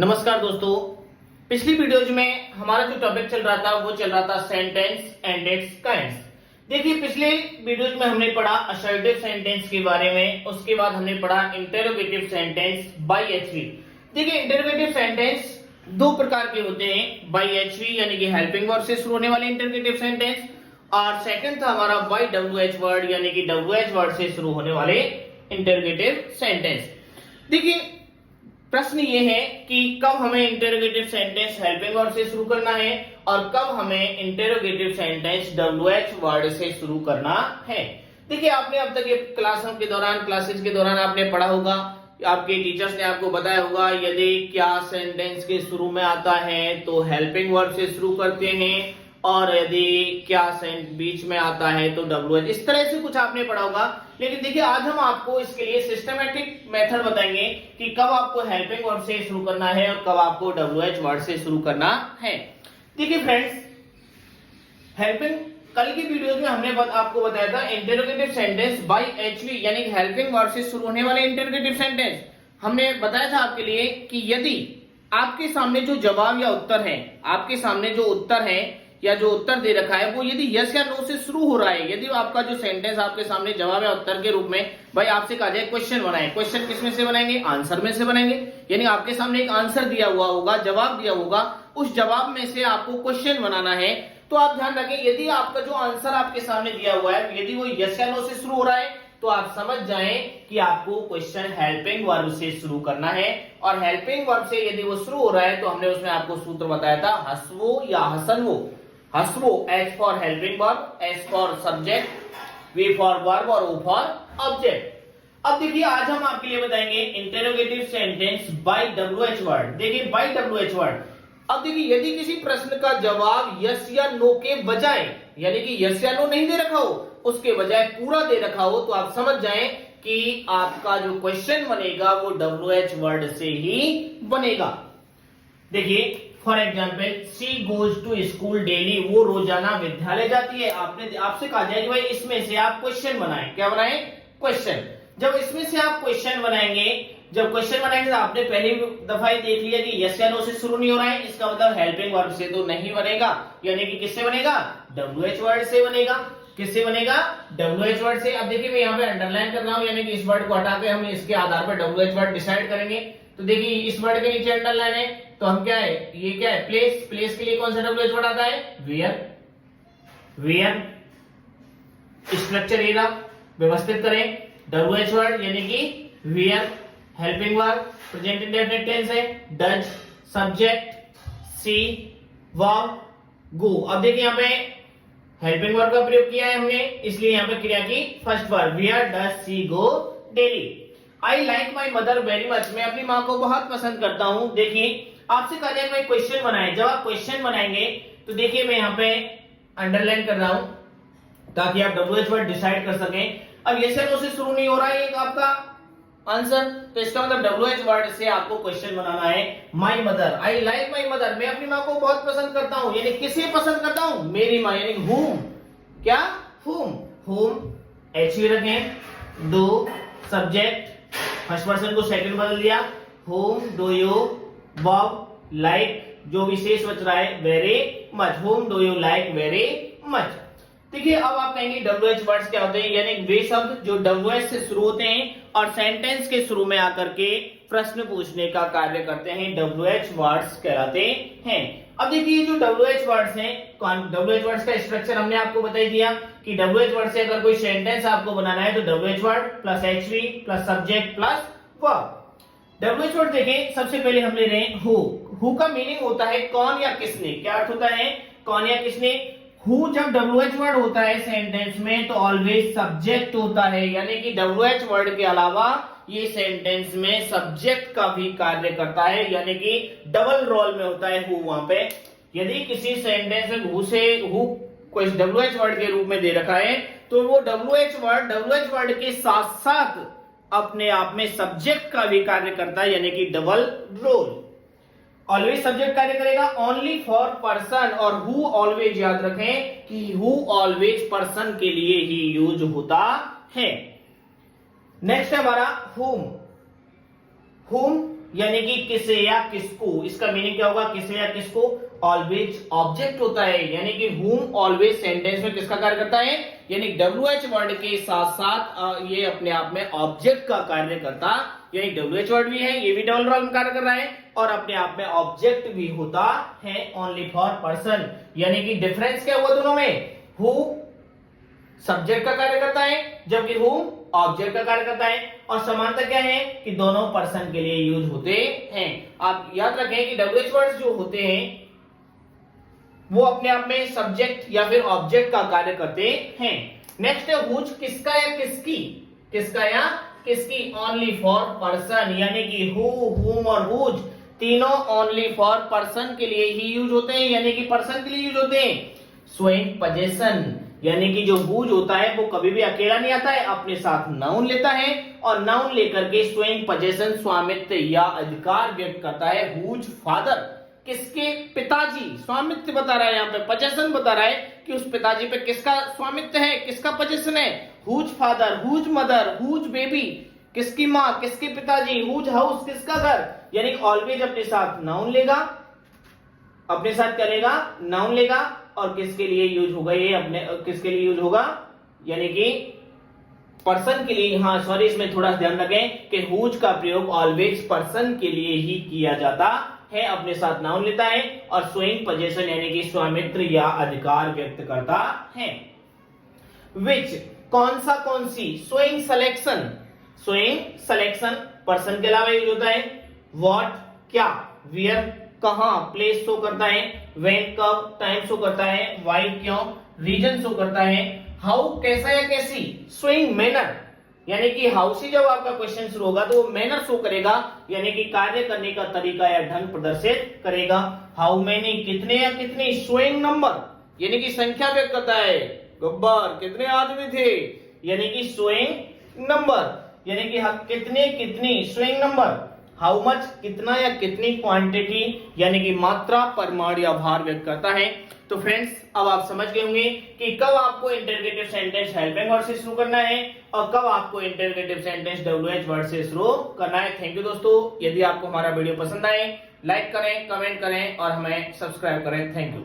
नमस्कार दोस्तों। पिछली वीडियोज में हमारा जो टॉपिक चल रहा था वो चल रहा था सेंटेंस एंड इट्स काइंड्स। देखिए पिछले वीडियोज में हमने पढ़ा असर्टिव सेंटेंस के बारे में, उसके बाद हमने पढ़ा इंटरोगेटिव सेंटेंस बाय एचवी। देखिए इंटरोगेटिव सेंटेंस दो प्रकार के होते हैं, बाय एचवी यानी कि हेल्पिंग वर्ब से शुरू होने वाले इंटरोगेटिव सेंटेंस, और सेकंड था हमारा बाय डब्ल्यूएच वर्ड यानी कि डब्ल्यूएच वर्ड से शुरू होने वाले इंटरोगेटिव सेंटेंस। देखिए प्रश्न ये है कि कब हमें इंटरोगेटिव सेंटेंस हेल्पिंग वर्ड से शुरू करना है और कब हमें इंटरोगेटिव सेंटेंस डब्ल्यूएच वर्ड से शुरू करना है। देखिए आपने अब तक ये क्लासेज के दौरान आपने पढ़ा होगा, आपके टीचर्स ने आपको बताया होगा यदि क्या सेंटेंस के शुरू में आता है तो हेल्पिंग वर्ड से शुरू करते हैं, और यदि क्या बीच में आता है तो डब्ल्यूएच, इस तरह से कुछ आपने पढ़ा होगा। लेकिन देखिए आज हम आपको इसके लिए सिस्टमैटिक मेथड बताएंगे कि कब आपको हेल्पिंग वर्ड से शुरू करना है और कब आपको डब्ल्यूएच वर्ड से शुरू करना है। देखिए फ्रेंड्स, हेल्पिंग कल की वीडियो में हमने आपको बताया था इंटरोगेटिव सेंटेंस बाय एचवी यानी हेल्पिंग वर्ड से शुरू होने वाले इंटरोगेटिव सेंटेंस। हमने बताया था आपके लिए कि यदि आपके सामने जो जवाब या उत्तर है, आपके सामने जो उत्तर है या जो उत्तर दे रखा है वो यदि यस या नो से शुरू हो रहा है, यदि आपका जो सेंटेंस आपके सामने जवाब या उत्तर के रूप में भाई आपसे कहा जाए क्वेश्चन बनाए, क्वेश्चन किसमें से बनाएंगे? आंसर में से बनाएंगे। यानी आपके सामने एक आंसर दिया हुआ होगा, जवाब दिया होगा, उस जवाब में से आपको क्वेश्चन बनाना है। तो आप ध्यान रखें यदि आपका जो आंसर आपके सामने दिया हुआ है यदि वो यस या नो से शुरू हो रहा है तो आप समझ जाएं कि आपको क्वेश्चन हेल्पिंग वर्ब से शुरू करना है। और हेल्पिंग वर्ब से यदि वो शुरू हो रहा है तो हमने उसमें आपको सूत्र बताया था हसवो या हसनवो। हसवो S for helping verb, S for subject, V for verb और ओ फॉर ऑब्जेक्ट। अब देखिए आज हम आपके लिए बताएंगे interrogative sentence by WH word. देखिए बाय डब्ल्यूएच वर्ड। अब देखिए यदि किसी प्रश्न का जवाब यस या नो के बजाय, यानी कि यस या नो नहीं दे रखा हो, उसके बजाय पूरा दे रखा हो, तो आप समझ जाएं कि आपका जो क्वेश्चन बनेगा वो डब्ल्यूएच वर्ड से ही बनेगा। देखिए for example she goes to school daily, वो रोजाना विद्यालय जाती है। आपसे कहा जाए कि भाई इसमें से आप क्वेश्चन बनाएं। क्या बनाएं? क्वेश्चन। जब इसमें से आप क्वेश्चन बनाएंगे, जब क्वेश्चन बनाएंगे तो आपने पहली दफा ही देख लिया कि यस या नो से शुरू नहीं हो रहा है, इसका मतलब हेल्पिंग वर्ब से तो नहीं बनेगा, यानी कि किससे बनेगा? डब्ल्यूएच वर्ड से बनेगा। किससे बनेगा? डब्ल्यूएच वर्ड से। अब देखिए मैं यहाँ पे अंडरलाइन कर रहा हूँ, यानी कि इस वर्ड को हटा के हम इसके आधार पर डब्ल्यूएच वर्ड डिसाइड करेंगे। तो देखिए इस वर्ड के नीचे अंडरलाइन है, तो हम क्या है, ये क्या है? प्लेस। प्लेस के लिए कौन सा डब्ल्यूएच वर्ड आता है? वेयर। वेयर स्ट्रक्चर एरा व्यवस्थित करें, डब्ल्यूएच वर्ड यानी कि where, helping verb present indefinite tense है, does, subject, see, verb, go. अब देखिए यहाँ पे हेल्पिंग वर्ब का प्रयोग किया है हमने, इसलिए यहाँ पे क्रिया की first verb where does see go daily. I like my mother very much, मैं अपनी माँ को बहुत पसंद करता हूँ। देखिए आपसे कहा जाए मैं क्वेश्चन बनाए, जब आप क्वेश्चन बनाएंगे तो देखिए मैं यहाँ पे अंडरलाइन कर रहा हूं ताकि आप डब्ल्यूएच वर्ड डिसाइड कर सकें। अब यस या नो से शुरू नहीं हो रहा है एक आपका आंसर, तो इसका मतलब डब्ल्यूएच वर्ड से आपको क्वेश्चन बनाना है। My mother, I like my mother, मैं अपनी माँ को बहुत पसंद करता हूँ, यानी किसे पसंद करता हूँ? मेरी माँ, यानी हुम। क्या? हुम। हुम एचवी रखें, दो, सब्जेक्ट फर्स्ट पर्सन को सेकंड बदल दिया, हुम डू यू, वर्ब लाइक, जो विशेष बच रहा है वेरी मच, हुम do you like very much. देखिए अब आप कहेंगे डब्ल्यूएच वर्ड्स क्या होते हैं, यानी वे शब्द जो डब्ल्यूएच से शुरू होते हैं और सेंटेंस के शुरू में आकर के प्रश्न पूछने का कार्य करते हैं, डब्ल्यूएच वर्ड्स कहलाते हैं। अब देखिए जो डब्ल्यूएच वर्ड्स हैं, डब्ल्यूएच वर्ड्स का स्ट्रक्चर हमने आपको बता दिया कि डब्ल्यूएच वर्ड से अगर कोई सेंटेंस आपको बनाना है तो WH word plus HV plus subject plus verb. WH word देखें, सबसे पहले हम ले रहे हैं हु। हु का मीनिंग होता है कौन या किसने। क्या अर्थ होता है? कौन या किसने। हु जब डब्ल्यूएच वर्ड होता है सेंटेंस में तो ऑलवेज सब्जेक्ट होता है, यानी कि डब्ल्यूएच वर्ड के अलावा ये सेंटेंस में सब्जेक्ट का भी कार्य करता है, यानी कि डबल रोल में होता है हु वहां पे। यदि किसी सेंटेंस में हु से हु कोई डब्ल्यूएच वर्ड के रूप में दे रखा है तो वो डब्ल्यूएच वर्ड के साथ साथ अपने आप में सब्जेक्ट का भी कार्य करता है, यानी कि डबल रोल। ऑलवेज सब्जेक्ट कार्य करेगा ओनली फॉर पर्सन, और हु ऑलवेज याद रखें कि हु ऑलवेज पर्सन के लिए ही यूज होता है। नेक्स्ट है हमारा हुम। हुम यानी कि किसे या किसको, इसका मीनिंग क्या होगा, किसे या किसको, ऑलवेज ऑब्जेक्ट होता है, यानी कि whom ऑलवेज सेंटेंस में किसका कार्य करता है, यानी WH वर्ड के साथ साथ ये अपने आप में ऑब्जेक्ट का कार्य करता, यानी WH वर्ड भी है, ये भी डबल रोल में कार्य कर रहा है और अपने आप में ऑब्जेक्ट भी होता है ओनली फॉर पर्सन। यानी कि डिफरेंस क्या हुआ दोनों में, हु सब्जेक्ट का कार्य करता है जबकि whom ऑब्जेक्ट का कार्य करता है, और समानता क्या है कि दोनों पर्सन के लिए यूज होते हैं। आप याद रखें कि WH वर्ड्स जो होते हैं वो अपने आप में सब्जेक्ट या फिर ऑब्जेक्ट का कार्य करते हैं। नेक्स्ट है हुज, किसका या किसकी, किसका या किसकी, ओनली फॉर पर्सन, यानी कि हु, हुम और हुज तीनों ओनली फॉर पर्सन के लिए ही यूज होते हैं, यानी कि पर्सन के लिए यूज होते हैं। स्वयं पजेशन, यानी कि जो हुज होता है वो कभी भी अकेला नहीं आता है, अपने साथ नाउन लेता है और नाउन लेकर के स्वयं पजेशन स्वामित्व या अधिकार व्यक्त करता है। हुज फादर, किसके, पिताजी, स्वामित्व बता रहा है, यहाँ पे पजेशन बता रहा है कि उस पिताजी पे किसका स्वामित्व है, किसका पजेशन है। Whose father, whose mother, whose baby, किसकी माँ, किसके पिताजी, हुज हाउस, किसका घर, यानी ऑलवेज अपने साथ नाउन लेगा, अपने साथ क्या लेगा, नाउन लेगा, और किसके लिए यूज होगा, ये अपने किसके लिए यूज होगा, यानी कि पर्सन के लिए। हाँ सॉरी, इसमें थोड़ा ध्यान रखें कि हुज का प्रयोग ऑलवेज पर्सन के लिए ही किया जाता है, अपने साथ नाउन लेता है और स्वयं पजेशन यानी कि स्वामित्व या अधिकार व्यक्त करता है। विच, कौन सा, कौन सी, स्वयं सिलेक्शन, स्वयं सिलेक्शन पर्सन के अलावा यूज होता है। व्हाट, क्या, वेयर, कहां, प्लेस शो करता है, व्हेन, कब, टाइम शो करता है, व्हाई, क्यों, रीजन शो करता है। हाउ, कैसा या कैसी, स्वयं मैनर, यानी कि हाउ से जब आपका क्वेश्चन शुरू होगा तो वो मैनर शो करेगा, यानी कि कार्य करने का तरीका या ढंग प्रदर्शित करेगा। हाउ मेनी, कितने या कितनी, स्वयं नंबर, यानी कि संख्या व्यक्त करता है। गब्बर, कितने आदमी थे, यानी कि स्वयं नंबर, यानी कि कितने, कितनी, स्वयं नंबर। हाउ मच, कितना या कितनी, क्वांटिटी, यानी कि मात्रा, परिमाण या भार व्यक्त करता है। तो फ्रेंड्स अब आप समझ गए होंगे कि कब आपको इंटररोगेटिव सेंटेंस हेल्पिंग वर्ड से शुरू करना है और कब आपको इंटररोगेटिव सेंटेंस WH वर्ड से शुरू करना है। थैंक यू दोस्तों, यदि आपको हमारा वीडियो पसंद आए लाइक करें, कमेंट करें और हमें सब्सक्राइब करें। Thank you.